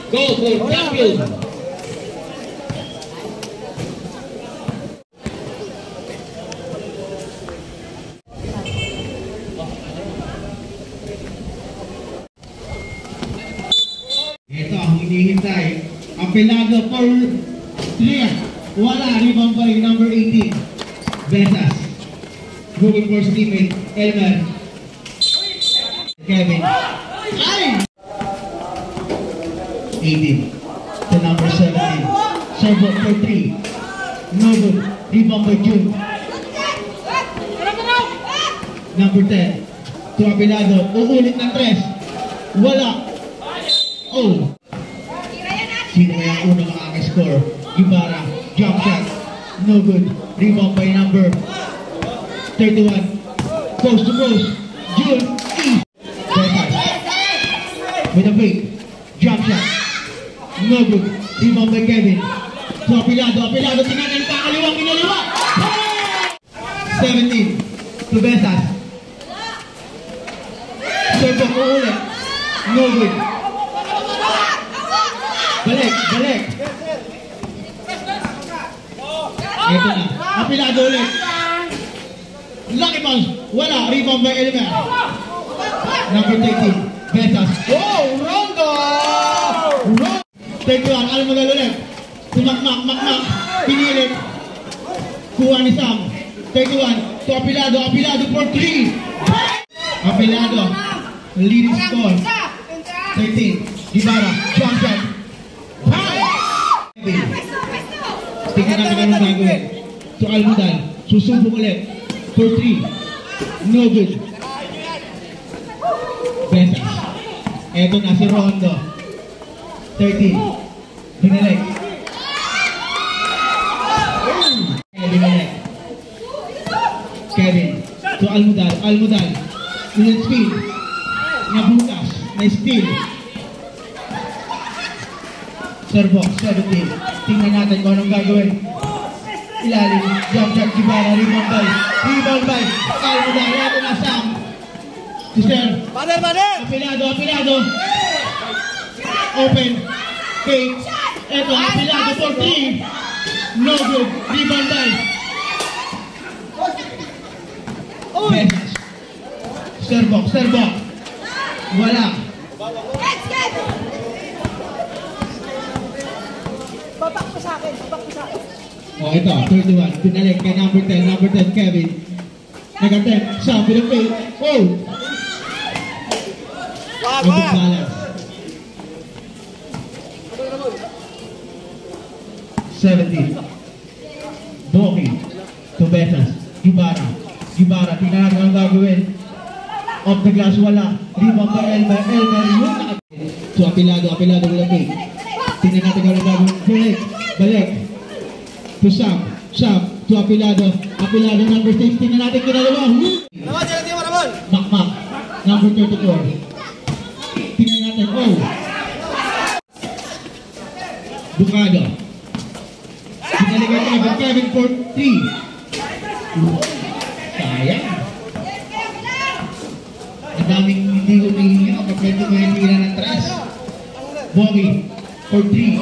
Go for champion. Ito ang hinihintay. Apelado for 3. Wala. Rebound by number 18. Besas. Google for his teammate. Elmer. Kevin. Ay! 18 to number 17. Serve up for 3. No good. Rebound by June. Number 10. To Apelado. Uulit ng 3. Wala. Oh. Sino kaya ang unang makakascore? Ibarra. Jump shot. No good. Rebound by number 31. Post to post. June. E. With a fake. Jump shot. No good. Rebound by Kevin. To Apelado. Apelado. Tingnan pa kaliwang kinaliwa. 17. To Besas. Serve up ulit. No good. Balik. Balik. Ito na. Apelado ulit. Lucky bounce. Wala. Rebound by Elmer. Number 13. Besas. Oh! Rondo! Rondo! 31. Alam mo na ulit. Tumakmak. Makmak. Pinilit. Kuha ni Sam. 31. To Apelado. Apelado for 3. Apelado. Leading score. 13. Ibarra. Jump shot. Tingnan natin anong gagawin. To Almudal. Susubok ulit. For 3. No good. Besas. Eto na si Rondo. 13. Binalik. Binalik. Kevin. To Almudal. Almudal. Ulit speed. Nabukas. Na-steal. Servo. 17. Tingnan natin kung anong gagawin. Ilalim. Jump shot. Ibarra. Rebound by. Rebound by. Almudal. Eto na Sam. Sister. Apelado. Apelado. Open. Fake. Eto. Apelado for 3. No good. Rebound by. Besas. Servo. Servo. Wala. Babak mo sa akin. Babak mo sa akin. Oh, ito. 31. Pinalik kay number 10. Number 10, Kevin. Nag-attempt. Sam with a fake. Oh! Good balance. 17. Boki. To Besas. Ibarra. Ibarra. Tingnan natin ang gagawin. Off the glass. Wala. Rebound by Elmer. Elmer. Yun. To Apelado. Apelado with a fake. Tingnan natin ang gagawin. Balik. Balik. To Sam. Sam. To Apelado. Apelado number 6. Tingnan natin kinalawa. Makmak. Number 34. Tingnan natin. Oh. Ducado. Pinalikan Kevin. Kevin for 3. Sayang. Ang daming hindi humihingi kapag pwede mo yung tira ng tres. Bogi for 3.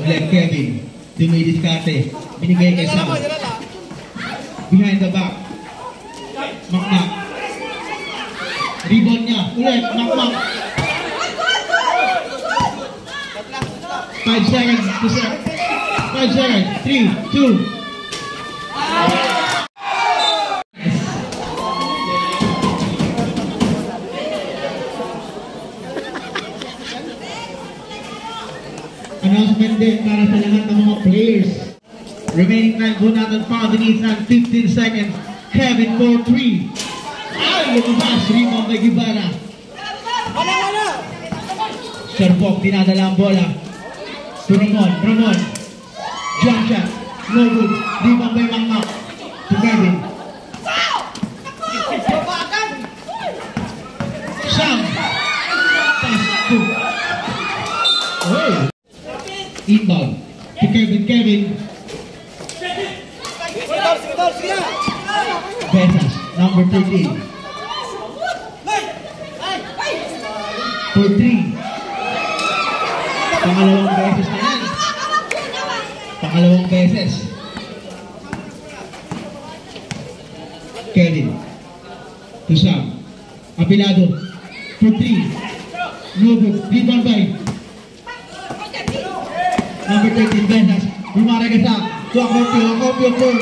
Ulit Kevin. Dumidiskarte. Binigay kay Sam. Behind the back. Makmak. Rebound niya. Ulit. Makmak. 5 seconds. 5 seconds. 3, 2. Announcement din para sa lahat ng mga players. Remaining time po natin foul in 15 seconds. Kevin for 3. Ay, lumabas. Rebound by Ibarra. Serpok, dinadala ang bola. To Ramon. Jump shot. No good. Rebound by Makmak. To Kevin. Sam. Pass to. Oh. Inbound. To Kevin. Besas. Number 13. for 3. Pangalawang beses na yan. Pangalawang beses. Kevin. To Sam. Apilado. For 3. No good. Rebound by number 13, Benas. Bumaragasa. To Acopio for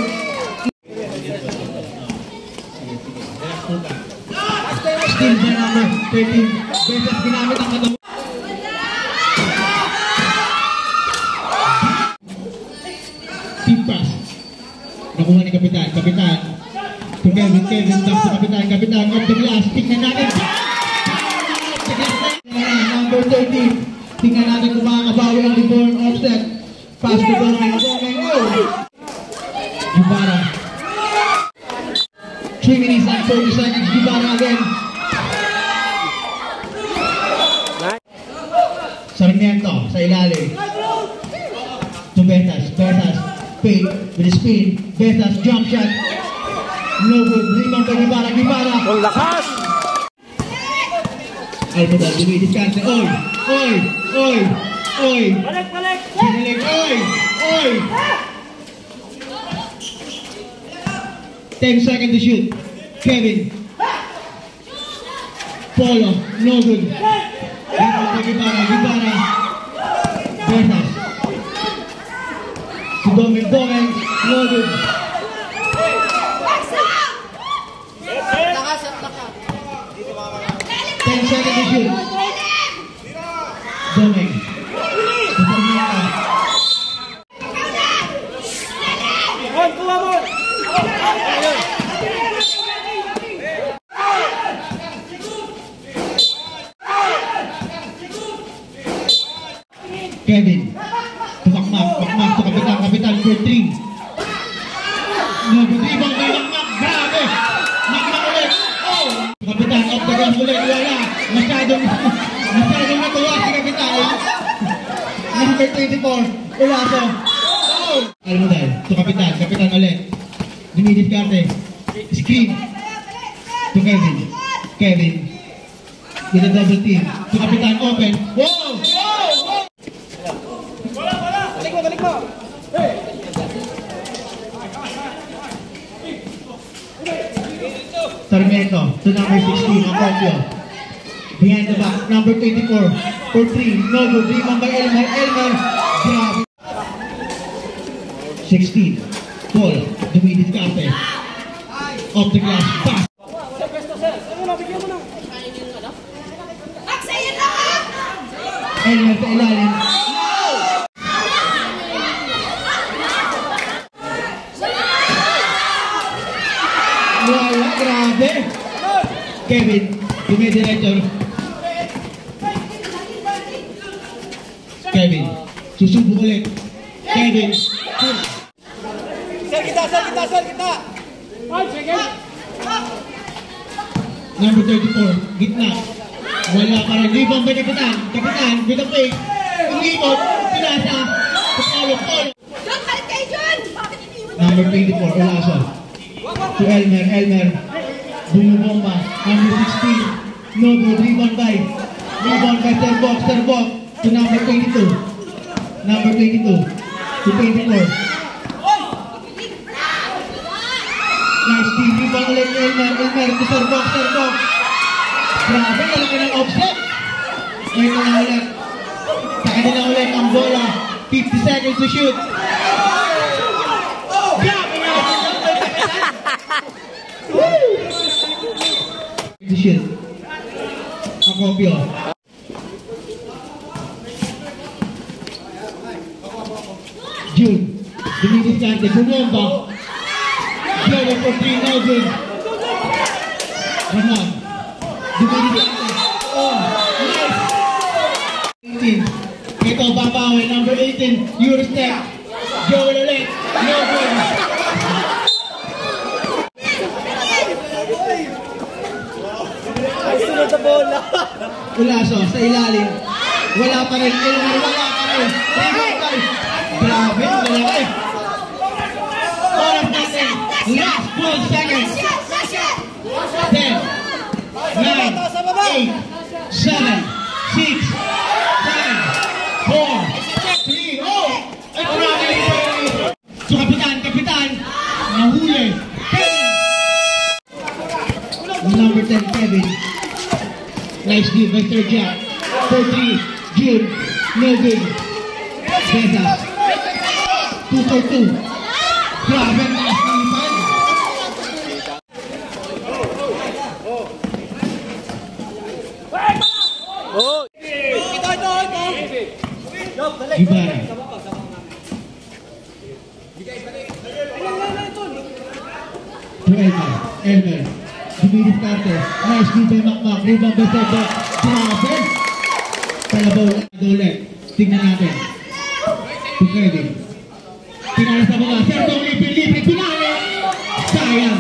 still by number 13. Benas ginamit ang katawan. Deep pass. Nakuha ni Kapitan. Kapitan. To Kevin. Kevin. Back to Kapitan. Kapitan. Off the glass. Tingnan natin. Number 13. Tingnan natin kung makakabawi ang reborn offset. Pass to Domeng. Domeng. Oh! Guevara. 3 minutes and 40 seconds. Guevara again. Sarmiento sa ilalim. To Betas. Betas. Fade with a spin. Betas. Jump shot. No good. Rebound by Guevara. Guevara. Ang lakas! Almodal. Dumidiskarte. Oy! Oy! Oy! Oy! Balik! Pinalig. Oy! Oy! 10 seconds to shoot. Kevin. Polo. No good. Rebound by Guevara. Guevara. Betas. To Domeng. Domeng. No good. 10 seconds to shoot. Domeng. To Sarmiento. Kuha mo! Kevin. To Makmak. Makmak to Kapitan. Kapitan for 3. No good. Rebound by Makmak. Grabe. Makmak ulit. Oh! Kapitan off the glass ulit. Wala. Masyadong natuwa si Kapitan. Number 24. Ulaso. Oh! Almodal. To Kapitan. Kapitan ulit. Dumidiskarte. Screen. To Kevin. Kevin. With a double team. To Kapitan open. Wow! Wow! Balik mo! Sarmiento to number 16, Acopio. Behind the back, number 24 for 3. No good. Rebound by Elmer. Elmer. Grabe. 16. Paul. Dumidiskarte. Off the glass. Pass. Elmer sa ilalim. Wala, grabe. Kevin, dumidiretso. Kevin, susubo ulit. Kevin, Sir kita! number 34, gitna. Wala pa rin. Rebound by Kapitan. Kapitan, with a fake. Umikot, pinasa. Polo. Number 24, Olaso. To Elmer. Elmer. Bumubomba. Number 16. No good. Rebound by Terbox. To number 22. Number 22. To 24. Nice team. Rebound ulit ni Elmer. Elmer to Terbox. Grabe, lalaki ng offset. Ngayon na ulit. Sa kanila ulit ang bola. 50 seconds to shoot. Grabe na to shoot. Acopio. June. Dumidiskarte. Bumomba. Joe for 3. No good. Ramon. Dumidiskarte. Oh, nice. 18. Ito, babawi. Number 18. Eurostep. Joel ulit. No good. Ay, sunod na bola! Ulaso sa ilalim. Wala pa rin. Elmer, wala pa rin. Grabe, malaki. Oras natin. Last 12 seconds. 10, 9, 8, 7, 6, 5, 4, 3, 2, 1. Number 10, Kevin. Nice give by Sir Jack. 4-3, June. No good. Besas. 2-4-2. Grabe ang taas ng ipan. Ibarra. To Elmer. Dumidis Carter. Nice give by Makmak. Rebound by Sebo. Grabe. Kalabaw ulit. Tingnan natin. To Kevin. Pinala sa mga. Sertong libre. Pinala. Sayang.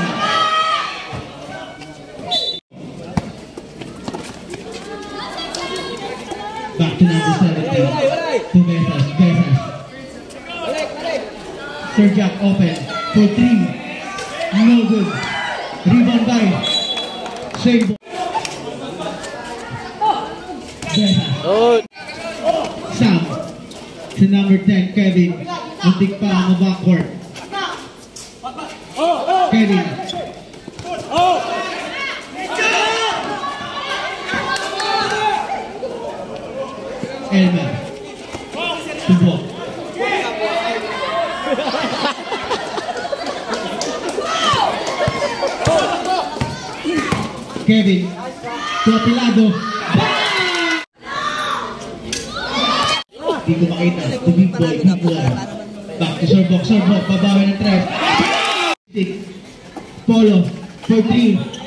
Back to number 17. To Besas. Sir Jack open. For 3. No good. Rebound by Save. Sam to number 10, Kevin. Muntik pa ang backcourt. Kevin. Elmer. Tubok. Kevin. To Apilado. Hindi ko makita. To big boy. Back to Sorbok. Babawi ng tres. Polo. 4-3.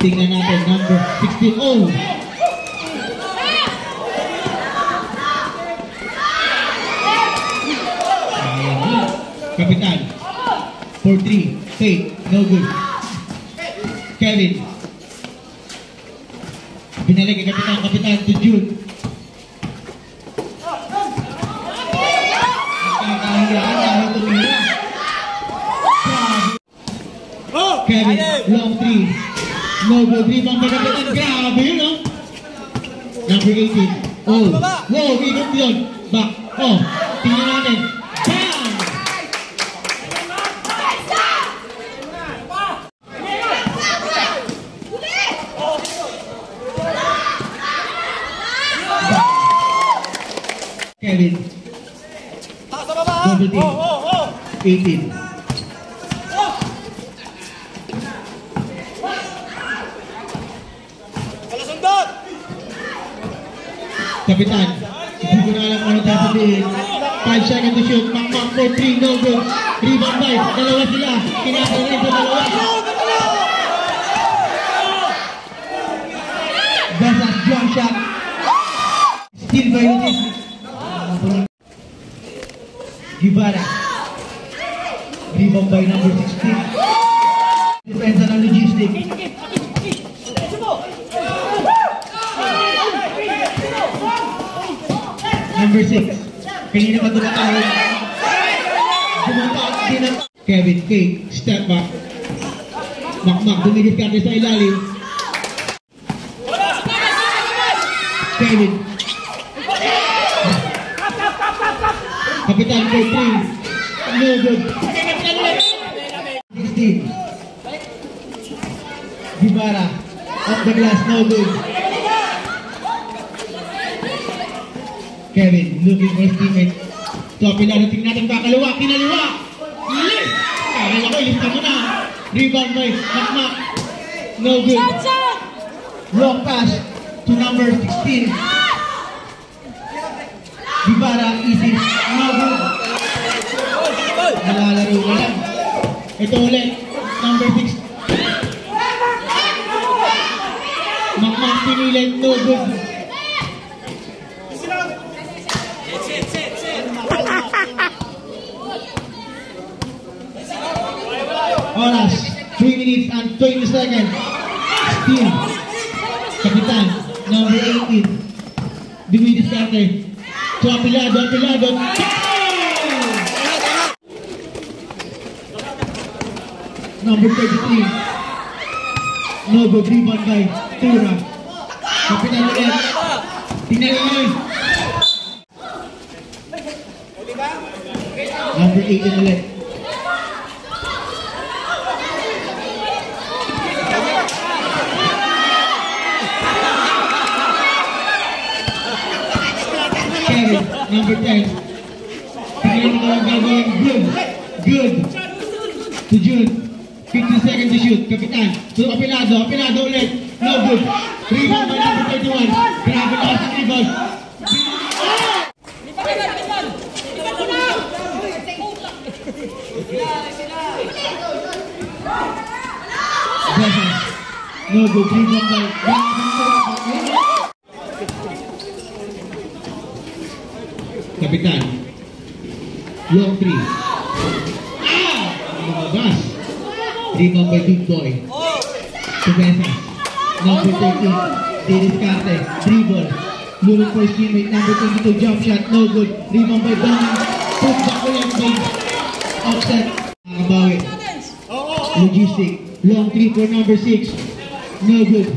Tingnan natin, number 16. Oh! Kapitan. 4-3. Fake. No good. Kevin. Binalik kay Kapitan to June. Nakakahiyaan dahil tumira. Kevin. Long 3. No good. Rebound by Kapitan. Grabe yun, no? Number 18. Oh. Wow, ikot yun. Back. Oh. Tingnan natin. Bam! Kevin. Double team. 18. Kapitan, hindi ko na alam ano tayo sabihin. 5 seconds to shoot. Makmak 4-3, no good. Rebound by, dalawa sila. Kinakal rin sa dalawa. Besas, jump shot. Steal by Lutis. Guevara. Rebound by number 16. Depensa ng logistic. Number 6. Kanina pa tumatawag. Kevin, fake, step back. Makmak, dumigit ka sa ilalim. Kevin. Kapitan 4-3. No good. 16. Guevara. Off the glass, no good. Kevin, looking for his teammate. So, pinarating natin kakaliwa, kinaliwa! Lift! Kaya ko, ilista mo na. Rebound by Makmak. No good. Long pass to number 16. Guevara, easy. No good. Nalalaro ko lang. Ito ulit. Number 6. Makmak pinilit. No good. Oras, 3 minutes and 20 seconds. Steal. Kapitan, number 18. Dumidis Carter. So, apilado. Number 33. No good. Rebound by Tura. Kapitan ulit. Tingnan ulit. Number 18 ulit. Kevin, number 10. Tingnan mo ang gagawin. Good. To June. 15 seconds to shoot. Kapitan. So, Apilado ulit. No good. Rebound by number 31. Grabe na sa rebound. No good. Rebound by Kapitan. Long 3. Lumabas. Rebound by Big Boy. Tubesa. Number 13. Diniscarte. Dribble. Lulong for his teammate. Number 22. Jump shot. No good. Rebound by Donald. Put back ko yan by offset. Nakabawi. Logistic. Long 3 for number 6. No good.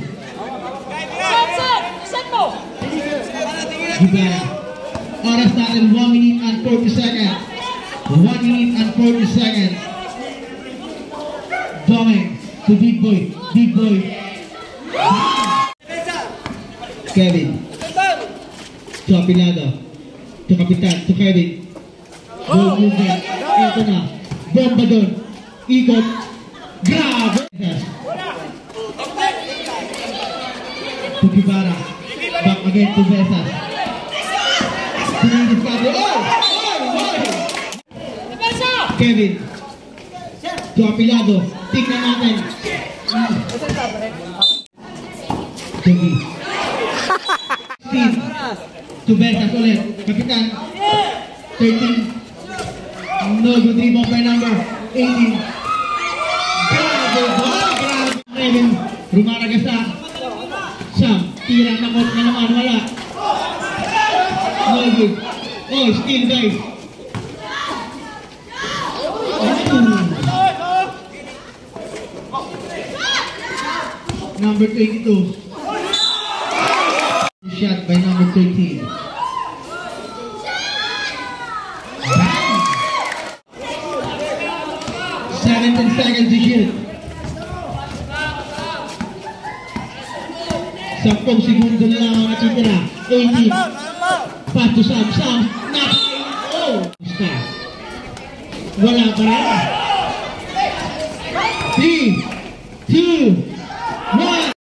Gibara. Oras natin 1 minute and 40 seconds. 1 minute and 40 seconds. Doming to Big Boy. Big Boy. Kevin. To Apilado. To Kapitan. To Kevin. Ball movement. Ito na. Bomba doon. Ikot. Grabe. To Gibara. Back again to Vesas. Diniscarte. Kevin. To Apilado. Tignan natin. Jogi. Steve. To Vesas ulit. Kapitan. 13. No good rebound by number 18. Grabe. Kevin. Rumaragasa. Sam. Tirang nakot na naman. Wala. No good. Oh, still guys. Number 22. Shot by number 13. 17 seconds to shoot. 10 segundo na lang ang natitira. 18. Pass to Sam. Sam. Oh! Stop. Wala pa rin. 3, 2, 1.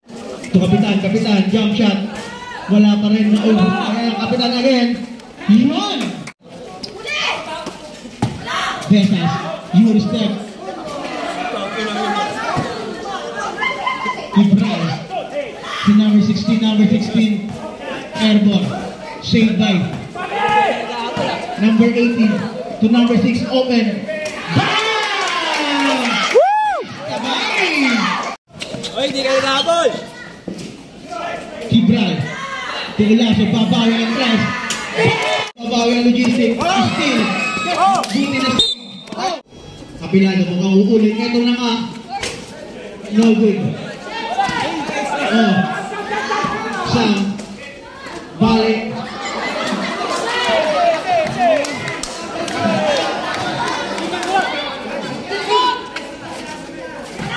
To Kapitan. Jump shot. Wala pa rin na over. Kapitan again. Yun! Vesas. Yuri step. Ibral. To number 16. Airborne. Saved by number 18 to number 6. Open. Bam! Woo! Oy, hindi ka nakahabol. Ibral. To Ulaso. Babawi ang press. Babawi ang logistic. Still. Buti na still. Apilado mo ka uulit. Ito na nga. No good. Oh. Sam. Balik.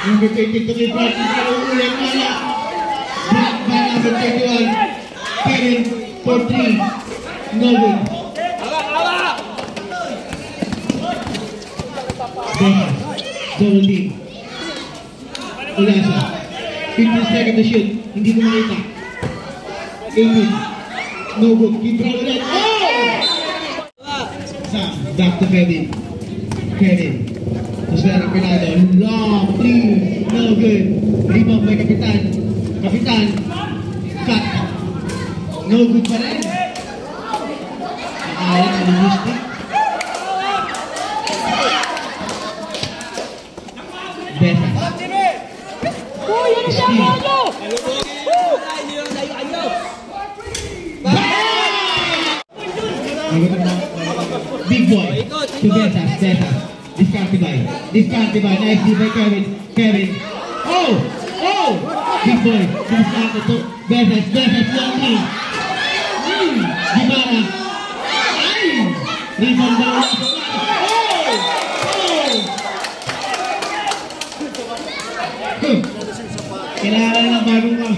Number 30 to the front. Ulit na. Block by number 31. Kevin for 3. No good. Double lead. Ulasa. 15 seconds to shoot. Hindi ko makita. 18. No good. Keep roll ulit. Oh! Sam. Back to Kevin. To Sir Apilado. Long 3. No good. Rebound by Kapitan. Cut. No good pa rin. Nakawat sa logistic. Vesas. Big Boy to Vesas. Discarded by. Nice D by Kevin. Oh! Big boy. Bilis na ito. Beses. Long three. Gibara. Ay! Rebound daw. Kailangan ng bagong mo.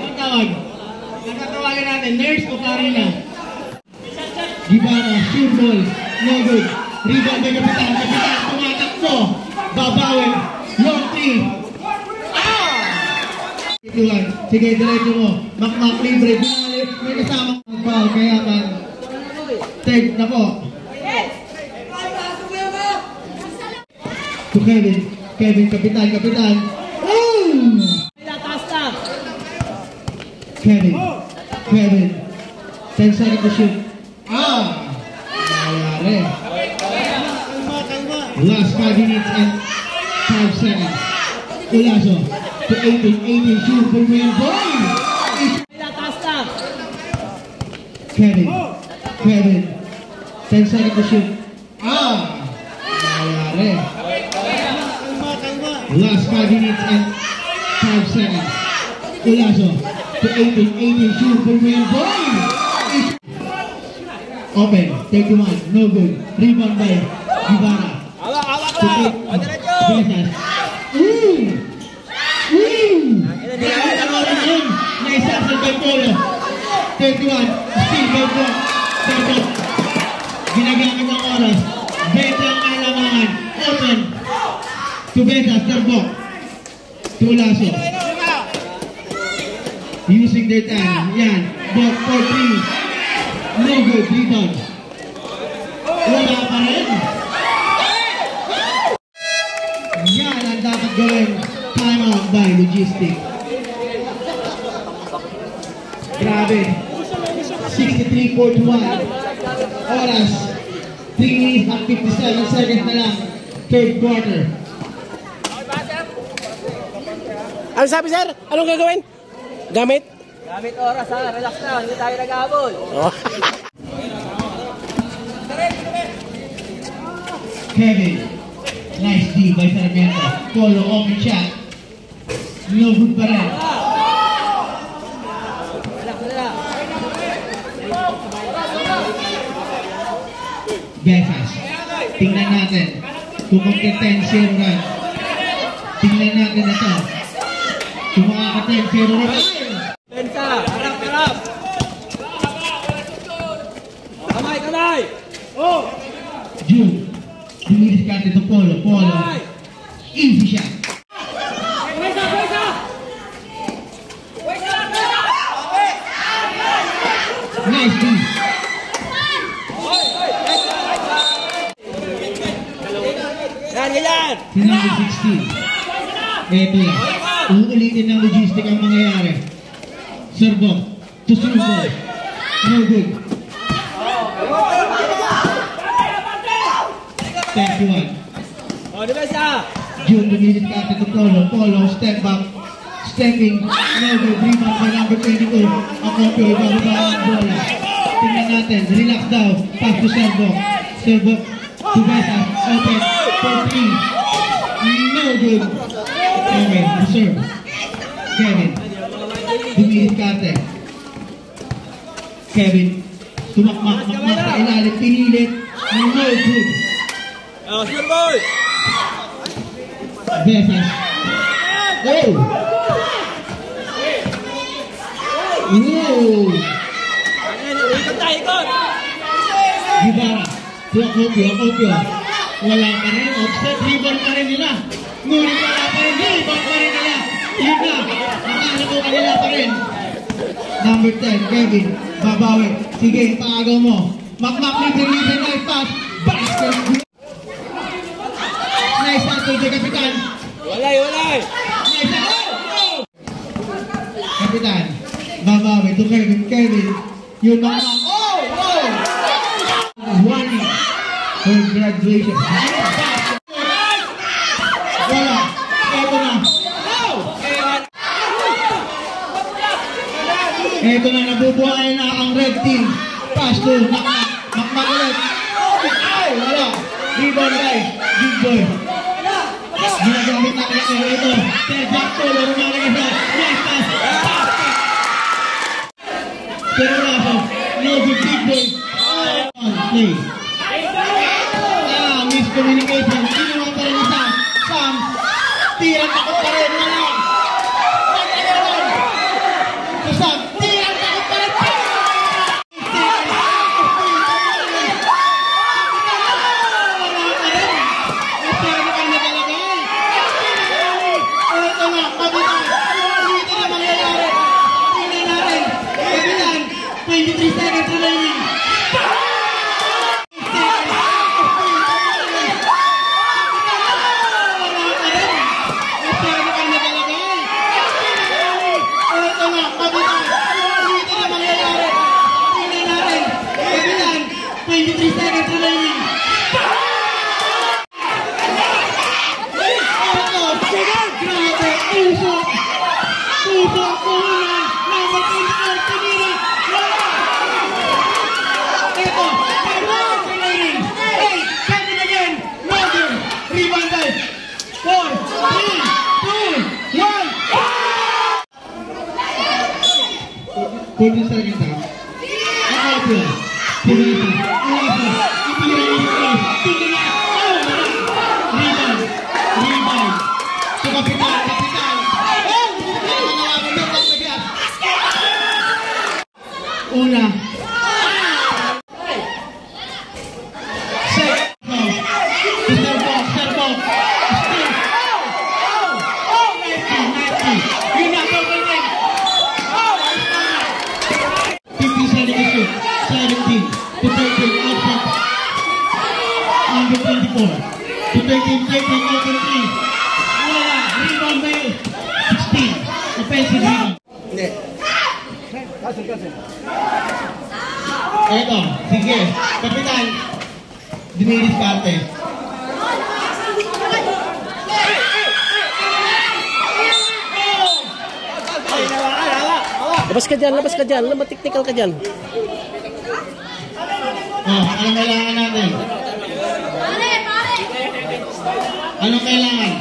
Ang tawag. Nakatawagan natin. Nurse o Karina? Gibara. Sure ball. No good. Rebound by Kapitan. Kapitan. Tumatakbo. Babawi. Long three. Sige, diretso mo. Makmak libre. May kasama ang foul. Kaya man. Tag na po. To Kevin. Kevin, kapitan. Kevin. 10 seconds to shoot. Nangyari. Last 5 minutes and 5 seconds. Ulaso. To 18 shoot for win. Kevin. 10 seconds to shoot. Nangyari. Last 5 minutes and 5 seconds. Ulaso. To 18 shoot for win. Open. Take the one. No good. Rebound by Gibara. Besas. Naisasal by Polo. 31. Still by Polo. Ginagamit ang oras. Benta ang alamangan. Open. To Besas. Terbok. To Ulaso. Using their time. Yan. Bok for 3. No good. Rebound. Wala pa rin. Yan ang dapat gawin. Time out by Logistic. Grabe. 63-41. Oras. 3 minutes at 57 seconds na lang. Third quarter. Ano sabi, sir? Anong gagawin? Gamit oras ha, relax na, hindi tayo nag-aabol. Kevin. Nice D by Sarmiento. Polo open shot. No good pa rin. Besas. Tingnan natin. Kung magka-10 run. Tingnan natin ito. Kung makaka-10 run. Pensa, harap. Kamay. June. Dinilis ka ito Polo. Easy shot. Nice D. Yan. Number 16. Ito yan. Uulitin ng Logistic ang mangyayari. Serbok. To Serbok. No good. 31. Depensa. June, lumilit ka ito Polo. Step back. Stepping. No good. Rebound by number 22. Ang Opio. Ibababa ang bola. Tingnan natin. Relax daw. Pass to Serbok. To Besas. Open. For 3. No good. Kevin. Reserve. Kevin. Lumilit ka ito. Kevin. Tumakmak sa ilalim. Pinilit. No good. Sure ball. Besas. Oh! Ikot. Gibara. Opio. Wala pa rin. Offset. Rebound pa rin nila. Ngunit wala pa rin. Rebound pa rin nila. Yun na. Nakalago kanila pa rin. Number 10. Kevin. Babawi. Sige. Paagaw mo. Makmak. Nice pass. Basket. Nice pass to the Kapitan. Walay. Nice pass. Kapitan. Babawi to Kevin. Yun na. Warning. Congratulations. Wala. Ito na. Nabubuhay na ang red team. Pass to Makmak ulit. Ay, wala. Rebound by Big Boy. Ginagamit natin ito. Sergio Polo, rumalagay sa next pass. Pero Rafa, no good big boy. Play. Miscommunication. Ginawa pa rin isa. Sam, tirang takot pa rin. Wala. So Sam, tirang takot pa rin. Pwede sa akin sa ako pinita alapo ipinirang tingnan rebound so kapitan una eto, sige, kapitan, dinidiskarte. Labas ka dyan, matiktikal ka dyan. Anong kailangan natin? Anong kailangan?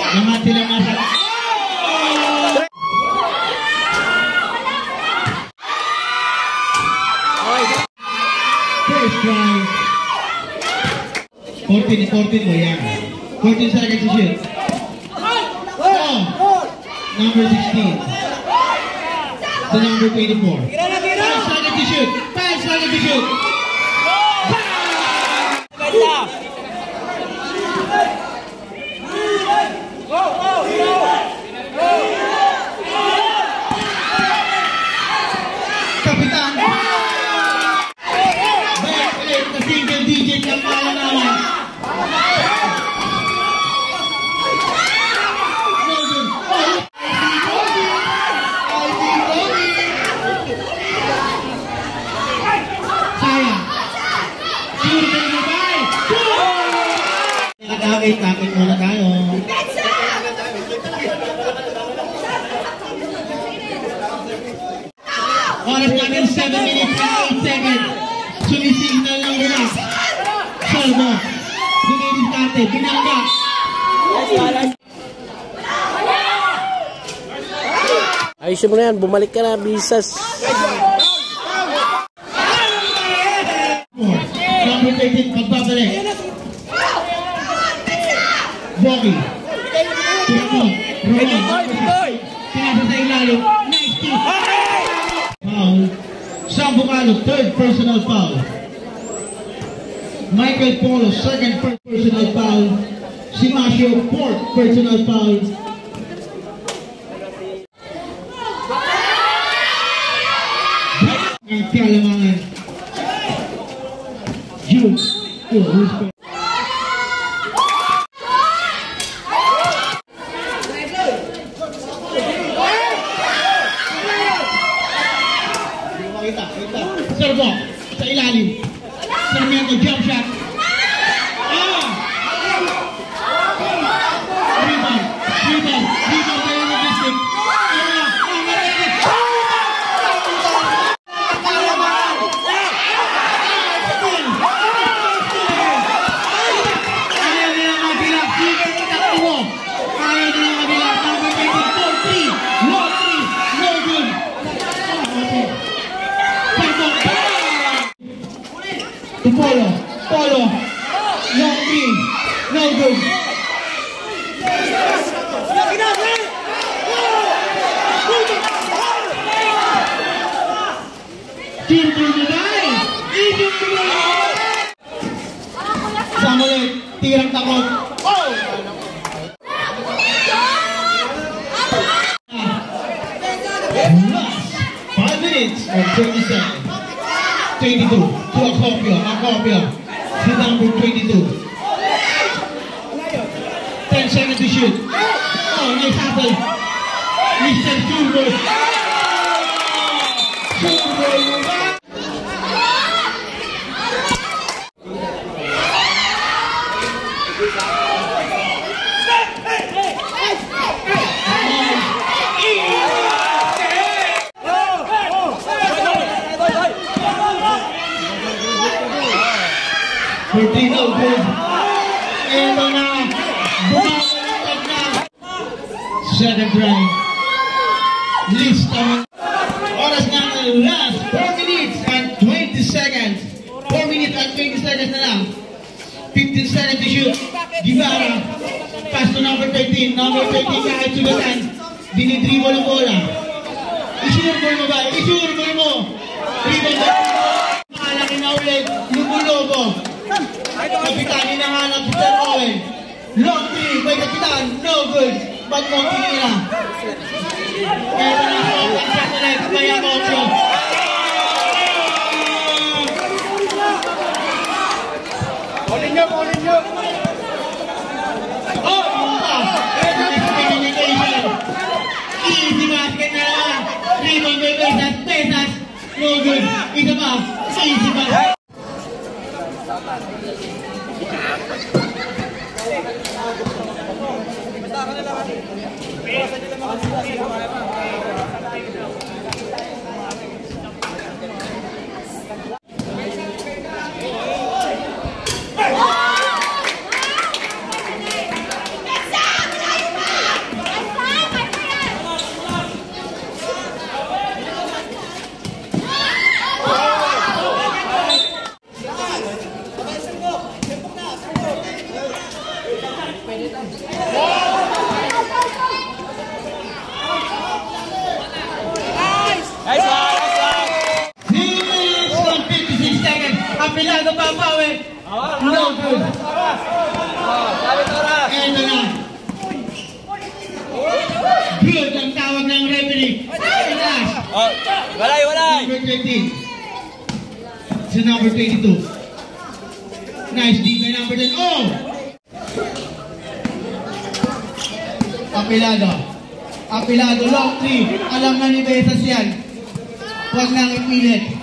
Lamat sila masa. First try. 14 mo yan. 14 seconds to shoot. Number 16. To number 24. 5 seconds to shoot. 5 seconds to shoot. Kapitan. Back ulit na single digit ng pala naman. Takit muna tayo. Oras natin 7 minutes and 8 seconds. Sumisignal ng relax. Salvo. Dinidiskarte. Binangga. Ayusin mo na yan, bumalik ka na, bisas. Number 13, pagbabalik. Bogey. Ramon. Pinasa sa ilalim. Nice kick. Foul. Sam Bucalo, third personal foul. Michael Polo, second personal foul. Simasio, fourth personal foul. Ang kalamangan. June. Servo sa ilalim. Sarmiento jump shot. Rebound. Rebound. Rebound. Turbol mo ba? Inyong mo ba? Samuel, tirang takot. Oh! Last 5 minutes or 30 seconds. 22 to Acopio. To number 22. 10 seconds to shoot. Oh, nice apple. Mr. Turbo. Turbo. Fortino, good. Ito na. Bumabalik na. Second drive. List naman. Oras na ng last 4 minutes and 20 seconds. 4 minutes and 20 seconds na lang. 15 seconds to shoot. Guevara. Pass to number 13. Number 13 kahit sugatan. Dinidribble ang bola. Isurbol mo ba? Isurbol mo. Rebound mo. Malaki na ulit. Lugo-logo. Kapitan, hinahanap si Sir Owen. Long 3, may kapitan, no good. Ba't mo tinira? Pero na po, ang satellite, may Acopio. Pulling nyo. Oh, miscommunication. Easy basket na lang. Rebound may Pesas, no good. Ito pa, easy basket. Apilado pa ang power. No good. Ito na. Good ang tawag ng referee. Walay. Number 13. Sa number 22. Nice deep by number 10. Oh! Apilado. Long 3. Alam na ni Besas yan. Huwag nang ipilit.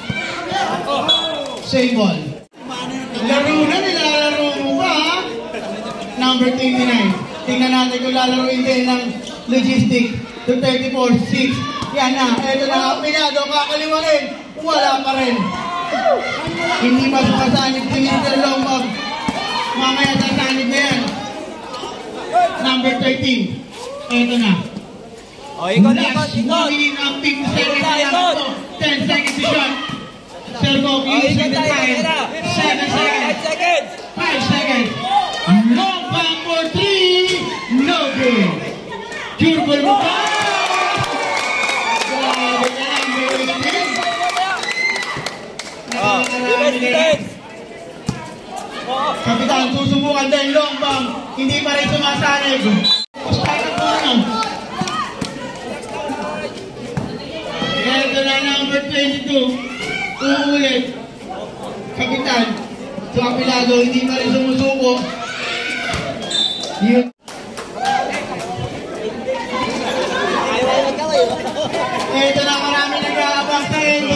Same ball. Laro na, nilalaro mo ba, ha? Number 29. Tingnan natin kung lalaroin din ng logistic to 34-6. Yan na. Ito na. Apilado. Kakaliwa rin. Wala pa rin. Hindi pa sumasanib si Mr. Lombog. Mamaya sasanib na yan. Number 13. Ito na. Last 1 minute and 50 seconds na lang. 10 seconds to shot. Servo, using the time. 7 seconds. 5 seconds. Long back for 3. No good. Turbol mo ba? Grabe ka lang, baby. Kapitan, susubukan din long bang. Hindi pa rin sumasanib. Strike up mo ano. Ito na number 22. Uulit. Kapitan, sa Apilado, hindi pa rin sumusuko. Yun. Ito na, marami nag-aabang sa inyo.